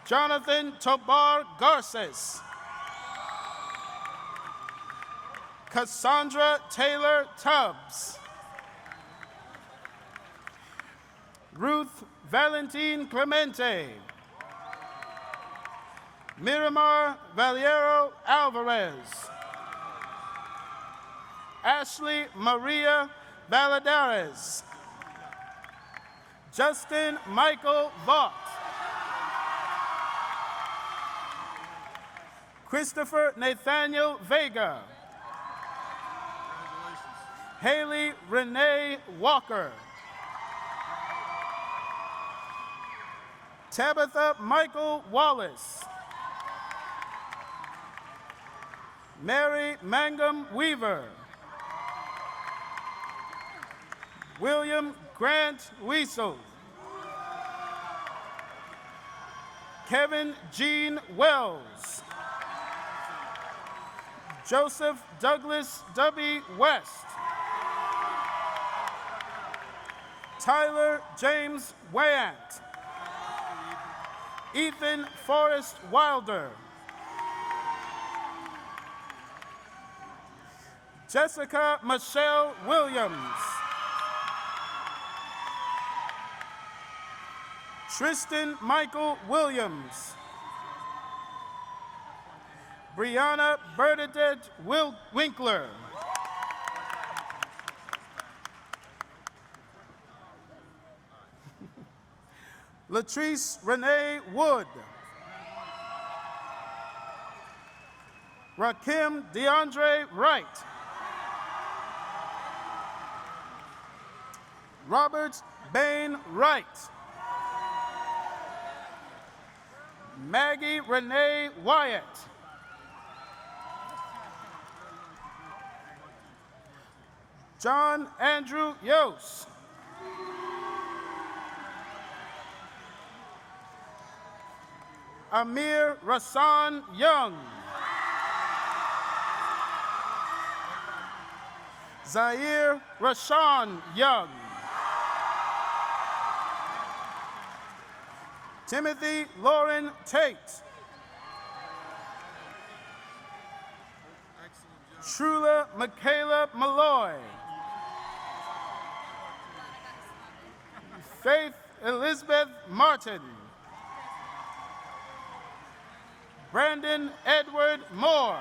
Jonathan Tobar Garces. Cassandra Taylor Tubbs. Ruth Valentine Clemente. Miramar Valiero Alvarez. Ashley Maria Valadares. Justin Michael Vaught. Christopher Nathaniel Vega. Haley Renee Walker. Tabitha Michael Wallace. Mary Mangum Weaver. William Grant Weasel. Kevin Jean Wells. Joseph Douglas W. West. Tyler James Wayant. Ethan Forrest Wilder. Jessica Michelle Williams. Tristan Michael Williams. Brianna Bernadette Winkler. Latrice Renee Wood. Rakim DeAndre Wright. Robert Bain Wright. Maggie Renee Wyatt. John Andrew Yost. Amir Rasan Young. Zaire Rashawn Young. Timothy Lauren Tate. Trula Michaela Malloy. Faith Elizabeth Martin. Brandon Edward Moore.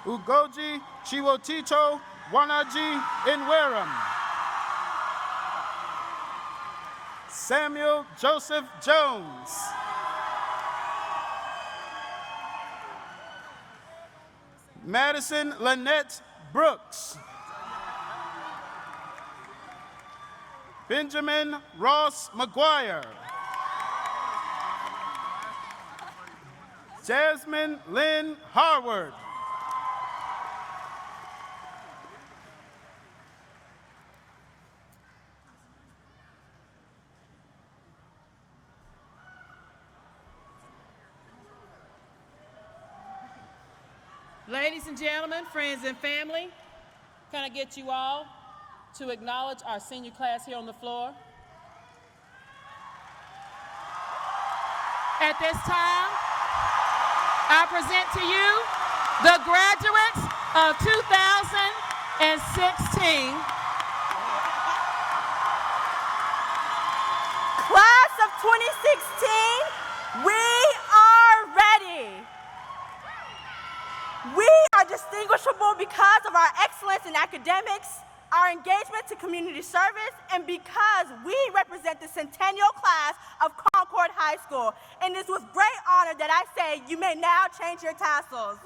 Ugoji Chiwotito Wanaji Inweram. Samuel Joseph Jones. Madison Lynette Brooks. Benjamin Ross McGuire. Jasmine Lynn Harward. Ladies and gentlemen, friends and family, can I get you all to acknowledge our senior class here on the floor? At this time, I present to you the graduates of 2016. Class of 2016, we are ready. We are distinguishable because of our excellence in academics, our engagement to community service, and because we represent the centennial class of Concord High School. And it's with great honor that I say you may now change your tassels.